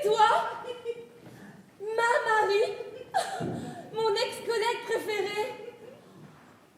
C'est toi, ma Marie, mon ex-collègue préféré.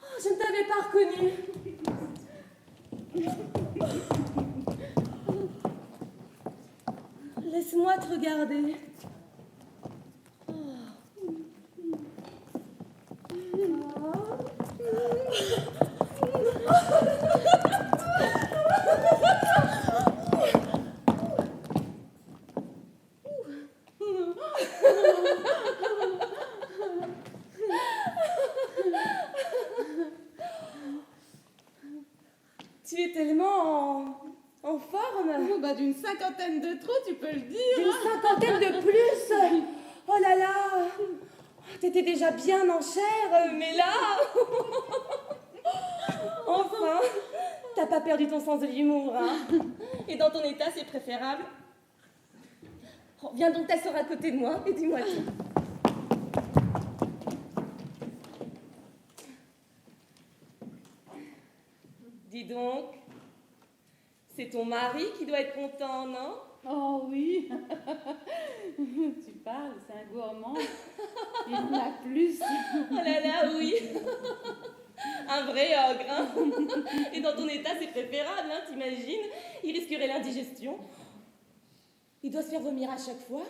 Oh, je ne t'avais pas reconnue. Laisse-moi te regarder. Tu es tellement en forme. Oh, bah, d'une cinquantaine de trop, tu peux le dire. D'une cinquantaine de plus. Oh là là. T'étais déjà bien en chair, mais là... Enfin, t'as pas perdu ton sens de l'humour, hein. Et dans ton état, c'est préférable. Oh, viens donc t'asseoir à côté de moi et dis-moi tout. Dis donc, c'est ton mari qui doit être content, non? Oh oui. Tu parles, c'est un gourmand. Il en a plus. Oh là là, oui. Un vrai ogre, hein. Et dans ton état, c'est préférable, hein, t'imagines? Il risquerait l'indigestion. Il doit se faire vomir à chaque fois.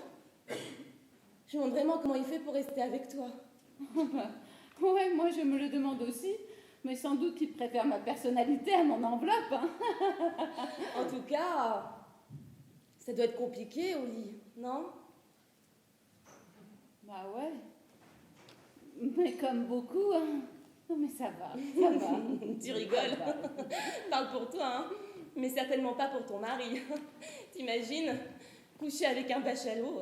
Je me demande vraiment comment il fait pour rester avec toi. Ouais, moi je me le demande aussi. Mais sans doute qu'il préfère ma personnalité à mon enveloppe. Hein. En tout cas, ça doit être compliqué au lit, non? Bah ouais. Mais comme beaucoup, hein. Non mais ça va, ça va. Tu rigoles. Parle pour toi, hein. Mais certainement pas pour ton mari. T'imagines coucher avec un bachalot?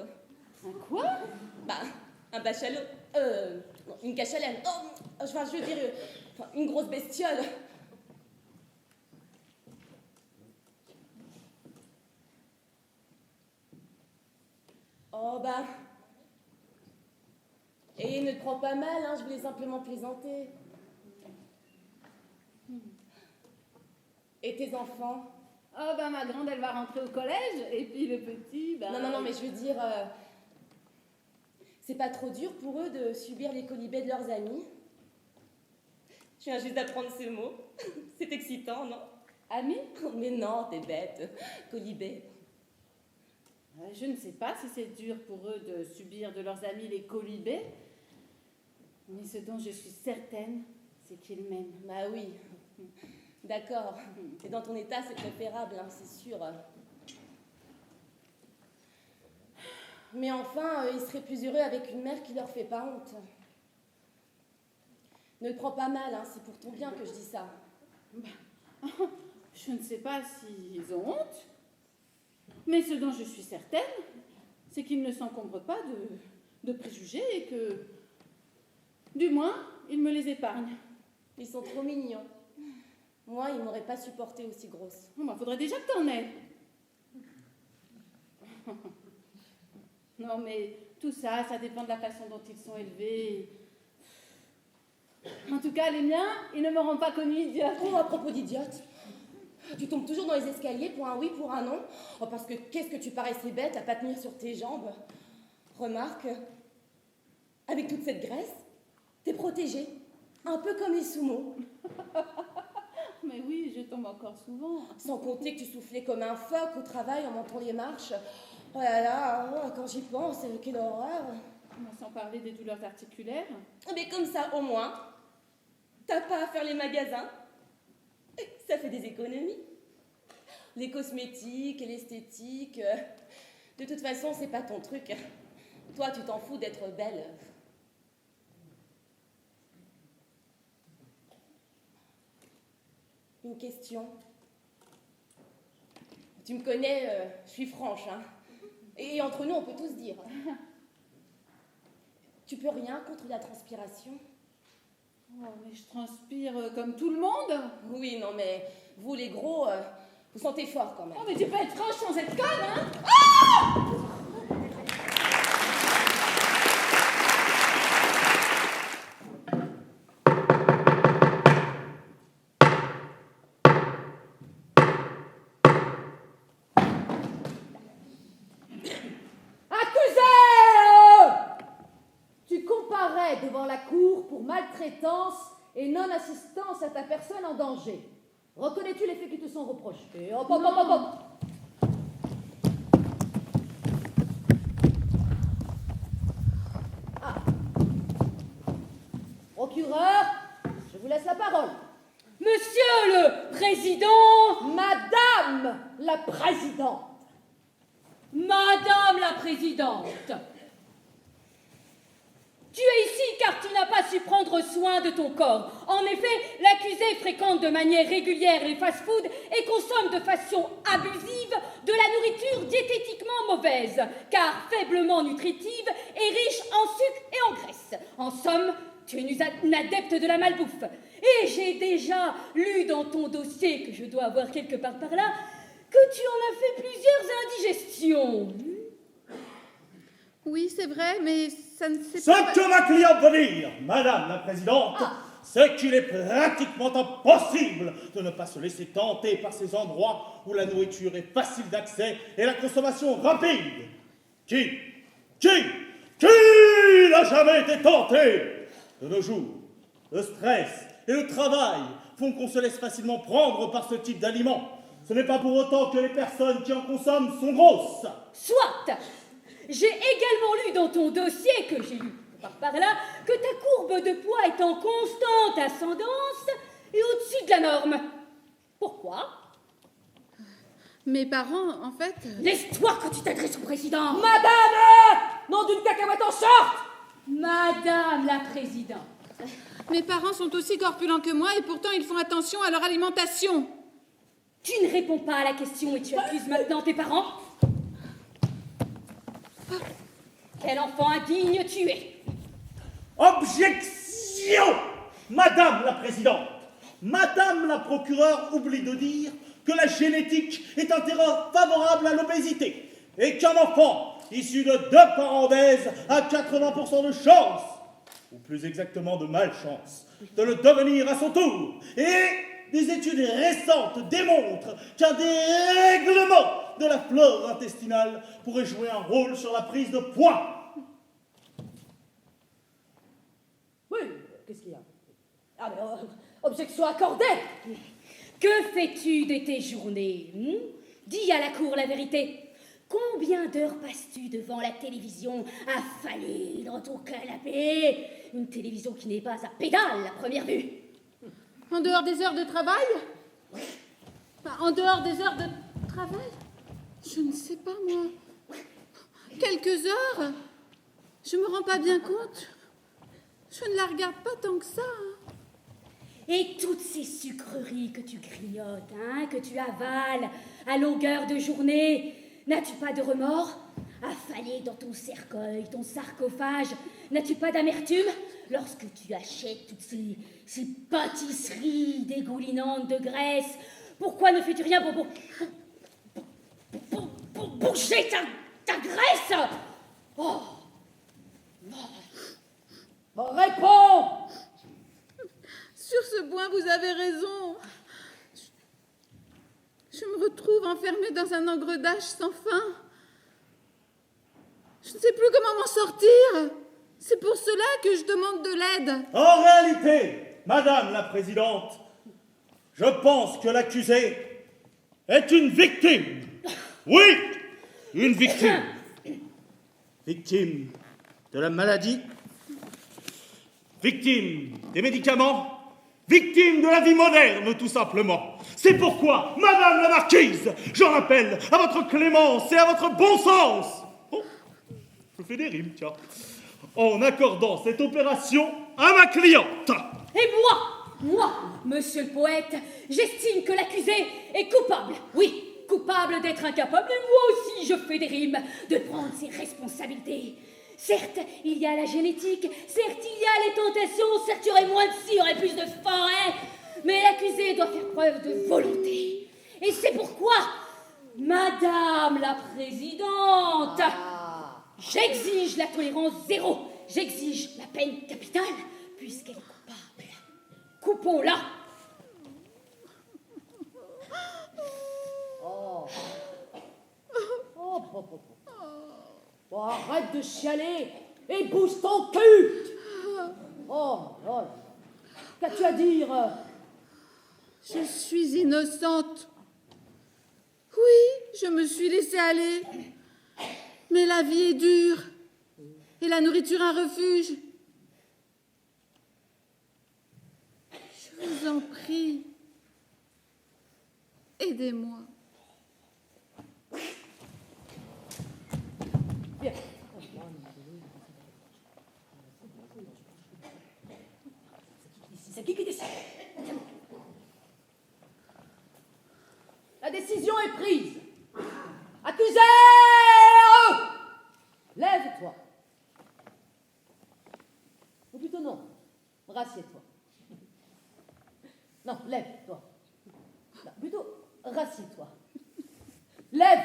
Un quoi? Bah, un bachalot. Une cachalène. Oh, enfin, je veux dire, une grosse bestiole. Oh, bah. Et ne te prends pas mal, hein, je voulais simplement plaisanter. Et tes enfants? Oh bah ma grande elle va rentrer au collège et puis le petit bah... Non, mais je veux dire, c'est pas trop dur pour eux de subir les colibets de leurs amis? Je viens juste d'apprendre ce mot. C'est excitant, non? Amis? Mais non, t'es bête. Colibets. Je ne sais pas si c'est dur pour eux de subir de leurs amis les colibets, mais ce dont je suis certaine, c'est qu'ils m'aiment. Bah oui. D'accord. Et dans ton état, c'est préférable, hein, c'est sûr. Mais enfin, ils seraient plus heureux avec une mère qui leur fait pas honte. Ne le prends pas mal, hein, c'est pour ton bien que je dis ça. Je ne sais pas s'ils ont honte, mais ce dont je suis certaine, c'est qu'ils ne s'encombrent pas de préjugés et que, du moins, ils me les épargnent. Ils sont trop mignons. Moi, ils m'auraient pas supporté aussi grosse. Oh, bah, faudrait déjà que t'en aies. Non, mais tout ça, ça dépend de la façon dont ils sont élevés. En tout cas, les miens, ils ne m'auront pas connue idiote. Oh, à propos d'idiote, tu tombes toujours dans les escaliers pour un oui, pour un non. Oh, parce que qu'est-ce que tu paraissais bête à pas tenir sur tes jambes. Remarque, avec toute cette graisse, t'es protégée. Un peu comme les sumo. Mais oui, je tombe encore souvent. Sans compter que tu soufflais comme un phoque au travail en montant les marches. Oh là là, oh, quand j'y pense, quelle horreur. Sans parler des douleurs articulaires. Mais comme ça, au moins, t'as pas à faire les magasins. Ça fait des économies. Les cosmétiques et l'esthétique. De toute façon, c'est pas ton truc. Toi, tu t'en fous d'être belle. Une question. Tu me connais, je suis franche, hein. Et entre nous, on peut tout se dire. Tu peux rien contre la transpiration? Oh, mais je transpire comme tout le monde. Oui, non, mais vous, les gros, vous sentez fort quand même. Oh, mais tu peux être franche sans être conne, hein. maltraitance et non-assistance à ta personne en danger. Reconnais-tu les faits qui te sont reprochés? Hop, hop, hop, hop, hop. Ah. Procureur, je vous laisse la parole. Monsieur le Président, Madame la Présidente. Madame la Présidente, tu es ici car tu n'as pas su prendre soin de ton corps. En effet, l'accusé fréquente de manière régulière les fast-foods et consomme de façon abusive de la nourriture diététiquement mauvaise, car faiblement nutritive et riche en sucre et en graisse. En somme, tu es une adepte de la malbouffe. Et j'ai déjà lu dans ton dossier, que je dois avoir quelque part par là, que tu en as fait plusieurs indigestions. Oui, c'est vrai, mais ça ne s'est Ce pas... que ma cliente veut dire, Madame la Présidente, c'est qu'il est pratiquement impossible de ne pas se laisser tenter par ces endroits où la nourriture est facile d'accès et la consommation rapide. Qui n'a jamais été tenté? De nos jours, le stress et le travail font qu'on se laisse facilement prendre par ce type d'aliments. Ce n'est pas pour autant que les personnes qui en consomment sont grosses. Soit. J'ai également lu dans ton dossier, que j'ai lu par là, que ta courbe de poids est en constante ascendance et au-dessus de la norme. Pourquoi? Mes parents, en fait... Laisse-toi quand tu t'adresses au président. Madame! Nom d'une cacahuète en short! Madame la Présidente. Mes parents sont aussi corpulents que moi et pourtant ils font attention à leur alimentation. Tu ne réponds pas à la question et tu accuses maintenant tes parents? Quel enfant indigne tu es! Objection, Madame la Présidente. Madame la procureure oublie de dire que la génétique est un terrain favorable à l'obésité et qu'un enfant issu de 2 parents obèses a 80% de chance, ou plus exactement de malchance, de le devenir à son tour. Et des études récentes démontrent qu'un dérèglement de la flore intestinale pourrait jouer un rôle sur la prise de poids. Oui, qu'est-ce qu'il y a? Ah, mais objection accordée! Que fais-tu de tes journées? Dis à la cour la vérité. Combien d'heures passes-tu devant la télévision, affalée dans ton canapé? Une télévision qui n'est pas à pédale à première vue. En dehors des heures de travail? En dehors des heures de travail? Je ne sais pas, moi. Quelques heures? Je me rends pas bien compte. Je ne la regarde pas tant que ça. Et toutes ces sucreries que tu grignotes, que tu avales à longueur de journée, n'as-tu pas de remords? Affalé dans ton cercueil, ton sarcophage, n'as-tu pas d'amertume lorsque tu achètes toutes ces pâtisseries dégoulinantes de graisse? Pourquoi ne fais-tu rien pour bouger ta graisse? Oh. Réponds! Sur ce point, vous avez raison. Je me retrouve enfermée dans un engrenage sans fin. Je ne sais plus comment m'en sortir. C'est pour cela que je demande de l'aide. En réalité, Madame la Présidente, je pense que l'accusé est une victime. Oui, une victime. Victime de la maladie, victime des médicaments, victime de la vie moderne, tout simplement. C'est pourquoi, Madame la Marquise, j'en appelle à votre clémence et à votre bon sens. Oh, je fais des rimes, tiens. En accordant cette opération à ma cliente. Et moi, monsieur le poète, j'estime que l'accusé est coupable. Oui, coupable d'être incapable, et moi aussi je fais des rimes, de prendre ses responsabilités. Certes, il y a la génétique, certes, il y a les tentations, certes, il y aurait moins de scie, il y aurait plus de forêt, mais l'accusé doit faire preuve de volonté. Et c'est pourquoi, Madame la Présidente, j'exige la tolérance zéro, j'exige la peine capitale, puisqu'elle est coupable. Coupons-la. Bon, arrête de chialer et bouge ton cul. Oh, Qu'as-tu à dire? Je suis innocente. Oui, je me suis laissée aller. Mais la vie est dure. Et la nourriture un refuge. Je vous en prie. Aidez-moi. Viens. C'est qui décide? La décision est prise. Accusé! Lève-toi. Ou plutôt non. Rassieds-toi. Non, lève-toi. Non, plutôt, rassieds-toi. Lève.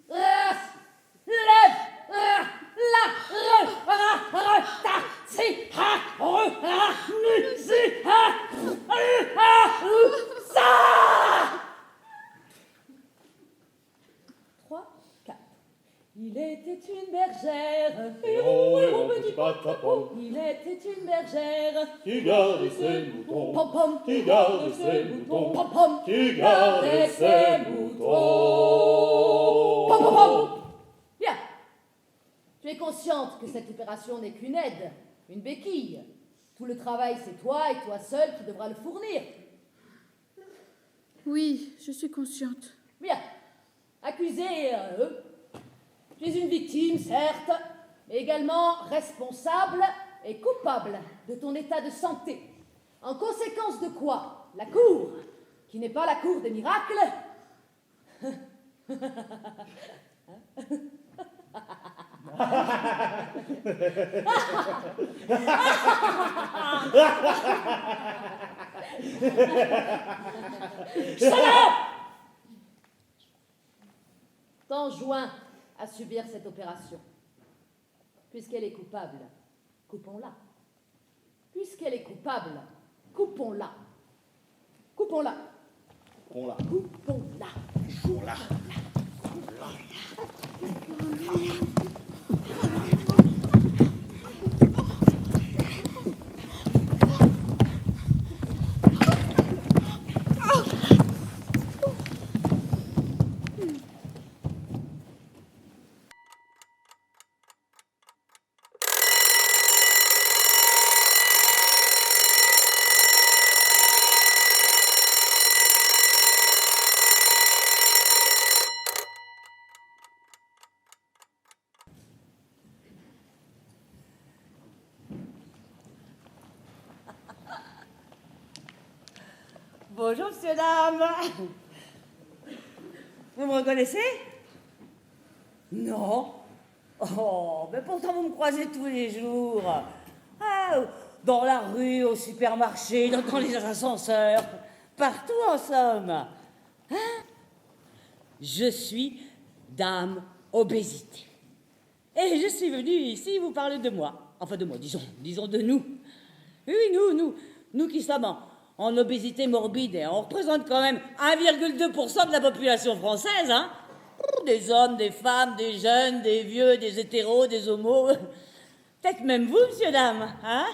Lève. Trois, quatre. Il était une bergère. Héros, petit patapon, Il était une bergère. qui garde ses moutons, Pom pom. qui garde ses moutons, Pom pom. qui garde ses moutons. Pom pom pom. Bien. Tu es consciente que cette opération n'est qu'une aide, une béquille. Tout le travail, c'est toi et toi seul qui devras le fournir. Oui, je suis consciente. Bien. Accusé, tu es une victime, certes, mais également responsable et coupable de ton état de santé. En conséquence de quoi, la Cour, qui n'est pas la Cour des miracles, t'enjoint à subir cette opération. Puisqu'elle est coupable, coupons-la. Puisqu'elle est coupable, coupons-la. Coupons-la. Coupons-la. Coupons-la. Coupons-la. Bonjour, monsieur, dame. Vous me reconnaissez? Non. Oh, mais pourtant vous me croisez tous les jours. Ah, dans la rue, au supermarché, dans les ascenseurs, partout en somme. Hein? Je suis dame obésité. Et je suis venue ici vous parler de moi. Enfin de moi, disons de nous. Oui, nous qui sommes en obésité morbide, et on représente quand même 1,2% de la population française, hein. Des hommes, des femmes, des jeunes, des vieux, des hétéros, des homos. Peut-être même vous, monsieur, dame, hein.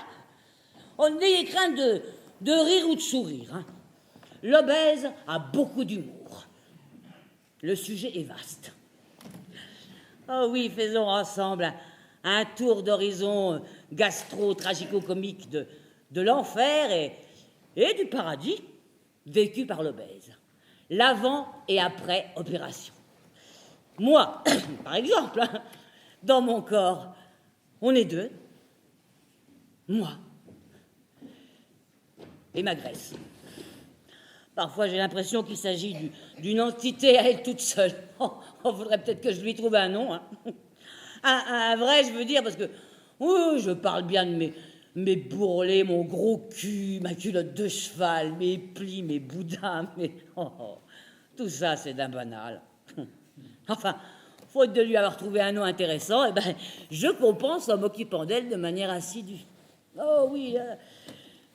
On n'ayez crainte de rire ou de sourire, hein. L'obèse a beaucoup d'humour. Le sujet est vaste. Oh oui, faisons ensemble un tour d'horizon gastro-tragico-comique de l'enfer et du paradis vécu par l'obèse. L'avant et après opération. Moi, par exemple, hein, dans mon corps, on est deux. Moi et ma graisse. Parfois, j'ai l'impression qu'il s'agit d'une entité à elle toute seule. On faudrait peut-être que je lui trouve un nom. Hein. Un vrai, je veux dire, parce que je parle bien de mes bourrelets, mon gros cul, ma culotte de cheval, mes plis, mes boudins, tout ça, c'est d'un banal. Enfin, faute de lui avoir trouvé un nom intéressant, eh ben, je compense en m'occupant d'elle de manière assidue. Oh oui,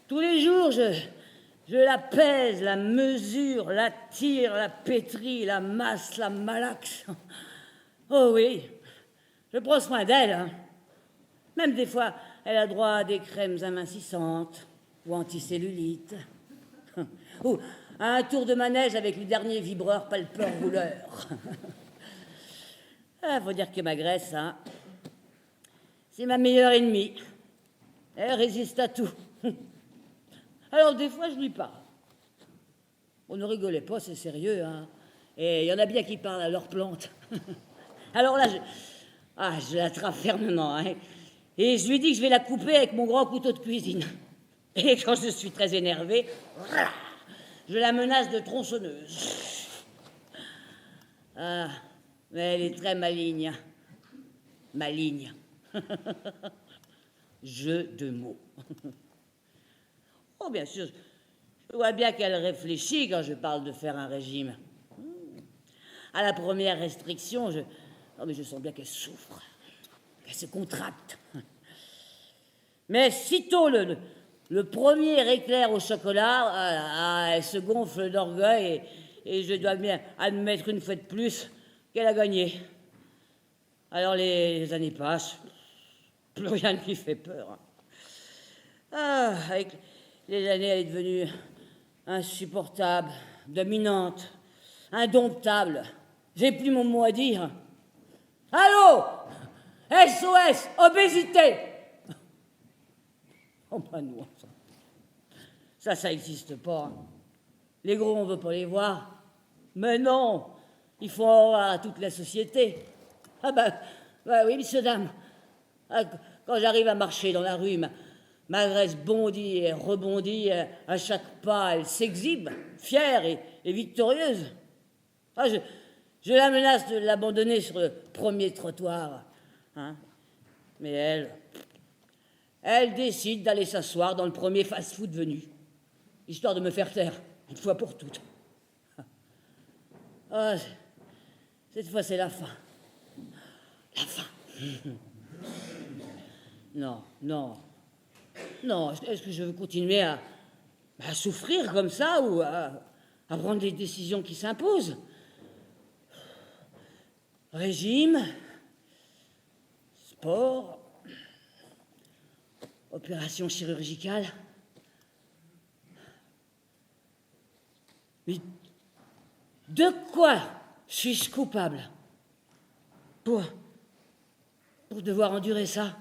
tous les jours, je la pèse, la mesure, la tire, la pétris, la masse, la malaxe. Oh oui, je prends soin d'elle. Hein. Même des fois, elle a droit à des crèmes amincissantes. ou anticellulite, ou un tour de manège avec le dernier vibreur palpeur rouleur. Faut dire que ma graisse, hein, c'est ma meilleure ennemie. Elle résiste à tout. Alors des fois, je lui parle. On ne rigolait pas, c'est sérieux, hein. Et il y en a bien qui parlent à leurs plantes. Alors là, je l'attrape fermement, hein. Et je lui dis que je vais la couper avec mon grand couteau de cuisine. Et quand je suis très énervée, je la menace de tronçonneuse. Ah, mais elle est très maligne. Maligne. Jeu de mots. Oh, bien sûr, je vois bien qu'elle réfléchit quand je parle de faire un régime. À la première restriction, je sens bien qu'elle souffre, qu'elle se contracte. Mais sitôt le premier éclair au chocolat, elle se gonfle d'orgueil et je dois bien admettre une fois de plus qu'elle a gagné. Alors les années passent, plus rien ne lui fait peur. Avec les années, elle est devenue insupportable, dominante, indomptable. J'ai plus mon mot à dire. Allô? SOS, obésité! Oh ben non, ça n'existe pas. Les gros, on ne veut pas les voir. Mais non, il faut en voir à toute la société. Ah ben oui, messieurs, dames. Quand j'arrive à marcher dans la rue, ma graisse bondit et rebondit. À chaque pas, elle s'exhibe, fière et victorieuse. Je la menace de l'abandonner sur le premier trottoir. Hein. Mais elle décide d'aller s'asseoir dans le premier fast-food venu, histoire de me faire taire, une fois pour toutes. Cette fois, c'est la fin. La fin. Non. Est-ce que je veux continuer à souffrir comme ça ou à prendre des décisions qui s'imposent? Régime, sport, opération chirurgicale. Mais de quoi suis-je coupable pour devoir endurer ça?